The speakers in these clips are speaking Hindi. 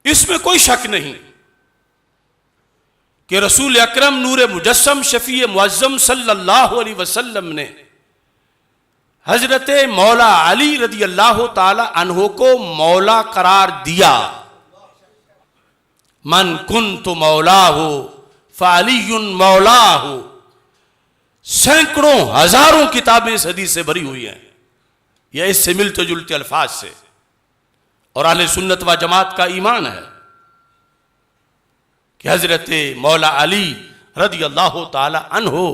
इसमें कोई शक नहीं कि रसूल अकरम नूर मुजस्सम शफी मुअज्जम सल्लल्लाहु अलैहि वसल्लम ने हजरत मौला अली रदी अल्लाह ताला अन्हो को मौला करार दिया। मन कुन्तु मौला हो फ़अलियुन मौला हो। सैकड़ों हजारों किताबें इस हदीस से भरी हुई हैं, यह इससे मिलते जुलते अल्फाज से, और अहले सुन्नत व जमात का ईमान है कि हजरत मौला अली रदी अल्लाह ताला अन्हो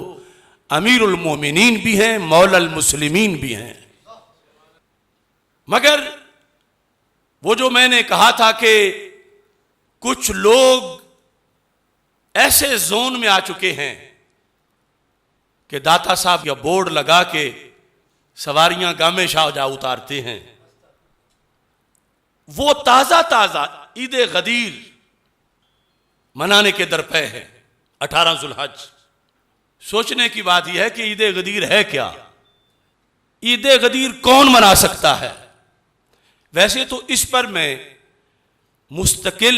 अमीरुल मोमिनीन भी हैं, मौलल मुस्लिमीन भी हैं। मगर वो जो मैंने कहा था कि कुछ लोग ऐसे जोन में आ चुके हैं कि दाता साहब या बोर्ड लगा के सवारियां गामे शाह जा उतारते हैं, वो ताजा ताजा ईद गदीर मनाने के दरपे है 18 जुल्हज। सोचने की बात यह है कि ईद गदीर है क्या, ईद गदीर कौन मना सकता है। वैसे तो इस पर मैं मुस्तकिल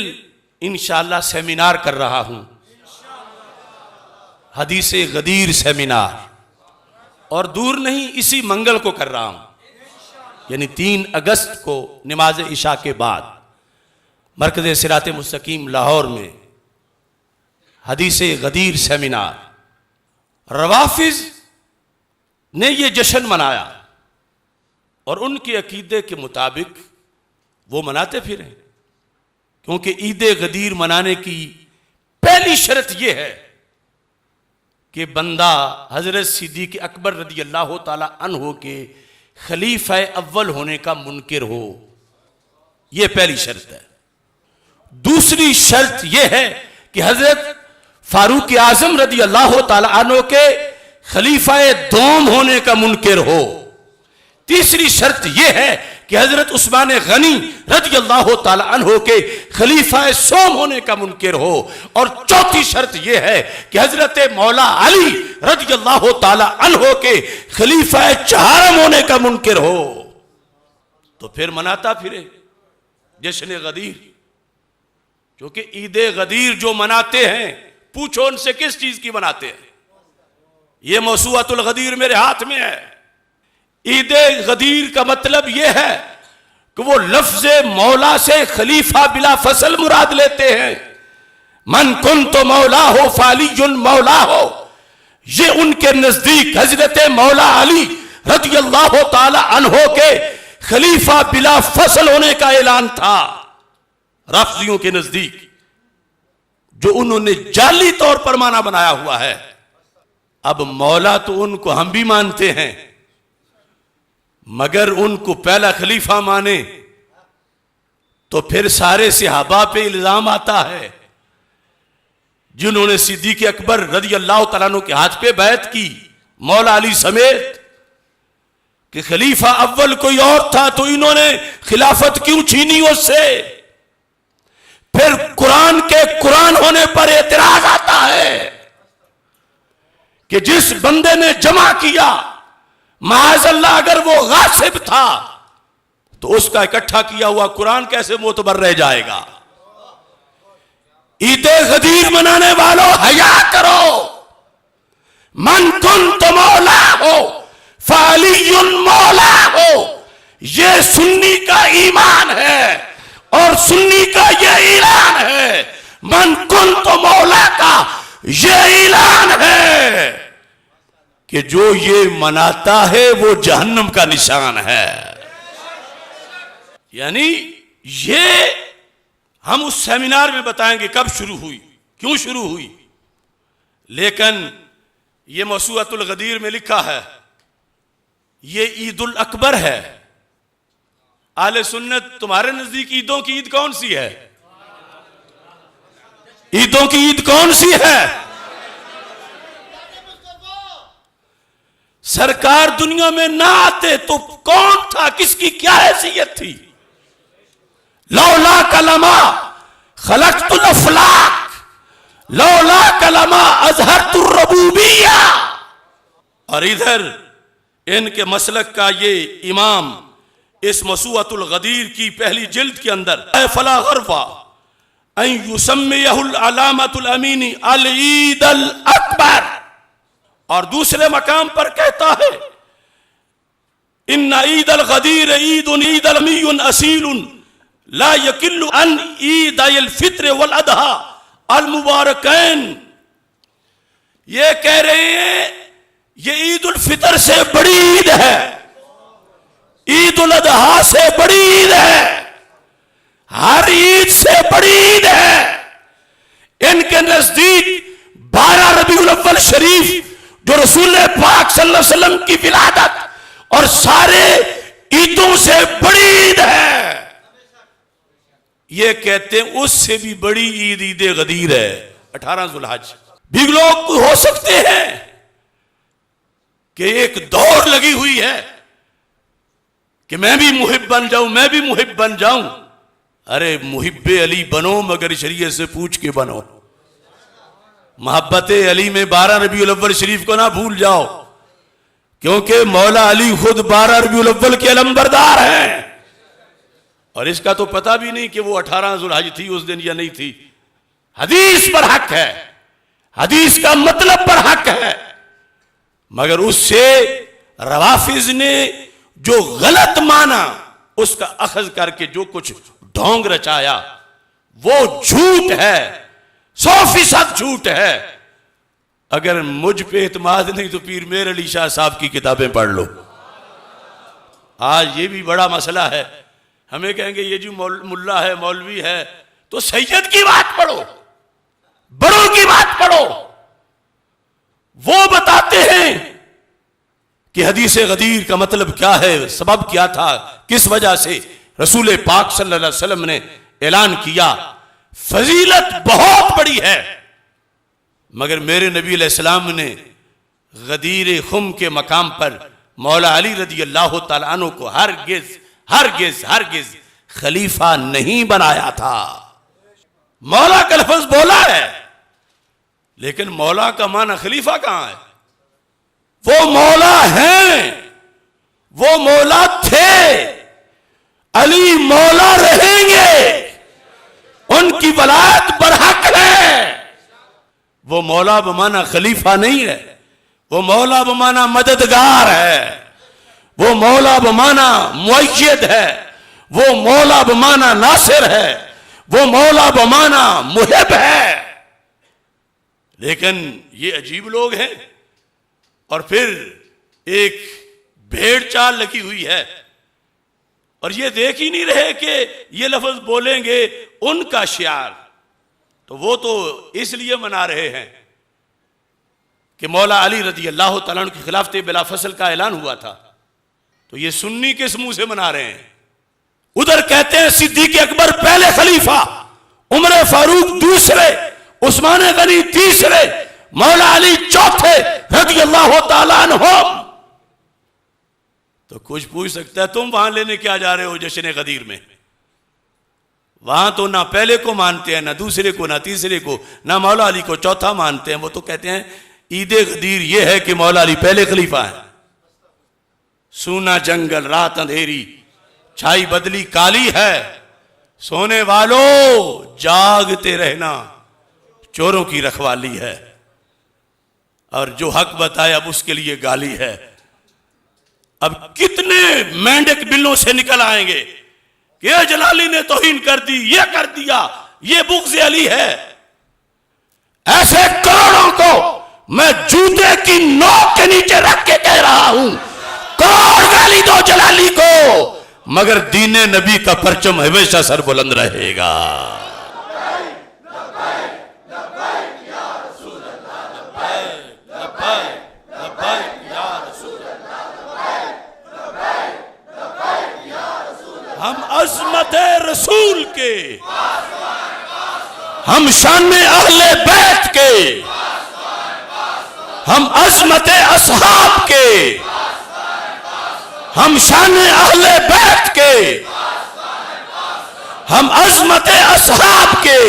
इंशाअल्लाह सेमिनार कर रहा हूं, हदीस गदीर सेमिनार, और दूर नहीं इसी मंगल को कर रहा हूं, यानी 3 अगस्त को नमाज इशा के बाद मरकज़ सिरात मुस्तकीम लाहौर में हदीस गदीर सेमिनार। रवाफिज ने यह जश्न मनाया और उनके अकीदे के मुताबिक वो मनाते फिरे, क्योंकि ईद गदीर मनाने की पहली शर्त यह है कि बंदा हजरत सिद्दीक़ अकबर रदी अल्लाह ताला अन्हो के खलीफा अव्वल होने का मुनकिर हो, यह पहली शर्त है। दूसरी शर्त यह है कि हजरत फारूक आजम रदी अल्लाह ताला अन्हो के खलीफा दोम होने का मुनकिर हो। तीसरी शर्त यह है कि हजरत उस्मान गनी रदी अल्लाह ताला अन्हो के खलीफा सोम होने का मुनकिर हो। और चौथी शर्त यह है कि हजरत मौला अली रदी अल्लाह ताला अन्हो के खलीफा चहारम होने का मुनकिर हो। तो फिर मनाता फिरे जश्न गदीर, क्योंकि ईद गदीर जो मनाते हैं, पूछो उनसे किस चीज की मनाते हैं। यह मौसूअतुल गदीर मेरे हाथ में है। ईद गदीर का मतलब यह है कि वो लफ्ज मौला से खलीफा बिला फसल मुराद लेते हैं। मन कुन्तु मौला हो फ़अलियुन मौला हो, ये उनके नजदीक हजरत मौला अली रज़ी अल्लाह ताला अन्हो के खलीफा बिला फसल होने का ऐलान था। राफिजियों के नजदीक जो उन्होंने जाली तौर पर माना बनाया हुआ है। अब मौला तो उनको हम भी मानते हैं, मगर उनको पहला खलीफा माने तो फिर सारे सहाबा पे इल्जाम आता है जिन्होंने सिद्दीक़ अकबर रज़ी अल्लाह तआला अन्हु के हाथ पे बैत की, मौला अली समेत, कि खलीफा अव्वल कोई और था तो इन्होंने खिलाफत क्यों छीनी उससे। फिर कुरान के कुरान होने पर एतराज आता है कि जिस बंदे ने जमा किया, माअज़ल्लाह अगर वो गासिब था तो उसका इकट्ठा किया हुआ कुरान कैसे मोतबर रह जाएगा। ईद गदीर मनाने वालों हया करो। मन कुन्तु मौला हो फ़अलियुन मौला हो, यह सुन्नी का ईमान है और सुन्नी का यह ऐलान है। मन कुन्तु मौला का यह ऐलान है कि जो ये मनाता है वो जहन्नम का निशान है। यानी ये हम उस सेमिनार में बताएंगे कब शुरू हुई, क्यों शुरू हुई, लेकिन ये मौसूअतुल गदीर में लिखा है ये ईदुल अकबर है। आले सुन्नत तुम्हारे नजदीक ईदों की ईद कौन सी है? ईदों की ईद कौन सी है? सरकार दुनिया में ना आते तो कौन था, किसकी क्या हैसियत थी? लौला कलमा खलक़तुल अफ़लाक लौला कलमा अज़हरतुर रबूबिय्या। और इधर इनके मसलक का ये इमाम इस मसूअतुल गदीर की पहली जिल्द के अंदर फला गरवा युसम्मियहुल अलामतुल अमीनी अल ईद अल अकबर। और दूसरे मकाम पर कहता है इन्ना ईद अल गदीर ईदुन ईद अल अमीयुन असीलुन ला यकिल्लु अन ईद अल फित्र वल अदहा अल मुबारकैन। ये कह रहे हैं ये ईद उल फितर से बड़ी ईद है, ईद उल अदहा से बड़ी ईद है, हर ईद से बड़ी ईद है। इनके नजदीक 12 रबीउल अव्वल शरीफ जो रसूल पाक सल्लल्लाहु अलैहि वसल्लम की विलादत और सारे ईदों से बड़ी ईद है। ये कहते हैं उससे भी बड़ी ईद ईद गदीर है 18 जुल्हज। भी लोग हो सकते हैं कि एक दौड़ लगी हुई है कि मैं भी मुहिब बन जाऊं, मैं भी मुहिब बन जाऊं। अरे मुहिब्बे अली बनो मगर शरीयत से पूछ के बनो। मोहब्बत अली में 12 रबीउल अव्वल शरीफ को ना भूल जाओ, क्योंकि मौला अली खुद 12 रबीउल अव्वल के अलंबरदार हैं। और इसका तो पता भी नहीं कि वो 18 जुल्हज थी उस दिन या नहीं थी। हदीस पर हक है, हदीस का मतलब पर हक है, मगर उससे रवाफिज ने जो गलत माना उसका अखज करके जो कुछ ढोंग रचाया वो झूठ है, 100% झूठ है। अगर मुझ पे एतमाद नहीं तो पीर मेर अली शाह साहब की किताबें पढ़ लो। आज ये भी बड़ा मसला है, हमें कहेंगे ये जो मुल्ला है मौलवी है तो सैयद की बात पढ़ो, बड़ों की बात पढ़ो। वो बताते हैं कि हदीस गदीर का मतलब क्या है, सबब क्या था, किस वजह से रसूल पाक सल्लल्लाहु अलैहि वसल्लम ने ऐलान किया। फजीलत बहुत बड़ी है, मगर मेरे नबी अलैहिस्सलाम ने गदीर खुम के मकाम पर मौला अली रज़ी अल्लाह तआला अन्हु को हरगिज़ हरगिज़ हरगिज़ खलीफा नहीं बनाया था। मौला का लफ्ज़ बोला है, लेकिन मौला का माना खलीफा कहां है? वो मौला हैं, वो मौला थे, अली मौला रहेंगे, उनकी वलायत बरहक है। वो मौला बमाना खलीफा नहीं है, वो मौला बमाना मददगार है, वो मौला बमाना मुअय्यद है, वो मौला बमाना नासिर है, वो मौला बमाना मुहिब है। लेकिन ये अजीब लोग हैं। और फिर एक भेड़ चाल लगी हुई है और ये देख ही नहीं रहे कि ये लफ्ज बोलेंगे उनका शियार, तो वो तो इसलिए मना रहे हैं कि मौला अली रज़ी अल्लाह तआला अन्हु की खिलाफत बिला फसल का ऐलान हुआ था, तो ये सुन्नी किस मुंह से मना रहे हैं? उधर कहते हैं सिद्दीक अकबर पहले खलीफा, उमर फारूक दूसरे, उस्मान गनी तीसरे, मौला अली चौथे रज़ी अल्लाह तआला अन्हु। तो कुछ पूछ सकता है तुम वहां लेने क्या जा रहे हो जश्न गदीर में? वहां तो ना पहले को मानते हैं, ना दूसरे को, ना तीसरे को, ना मौला अली को चौथा मानते हैं। वो तो कहते हैं ईद गदीर ये है कि मौला अली पहले खलीफा है। सूना जंगल रात अंधेरी छाई बदली काली है, सोने वालों जागते रहना चोरों की रखवाली है। और जो हक बताए अब उसके लिए गाली है। अब कितने मेंढक बिलों से निकल आएंगे कि ये जलाली ने तौहीन कर दी, ये कर दिया, ये बुग़्ज़ अली है। ऐसे करोड़ों को मैं जूते की नोक के नीचे रख के कह रहा हूं, करोड़ गाली दो जलाली को, मगर दीने नबी का परचम हमेशा सर बुलंद रहेगा। हम अज़मत रसूल के, हम शान अहले बैत के, हम अज़मत असहाब के, हम शान अहले बैत के, हम अज़मत असहाब के,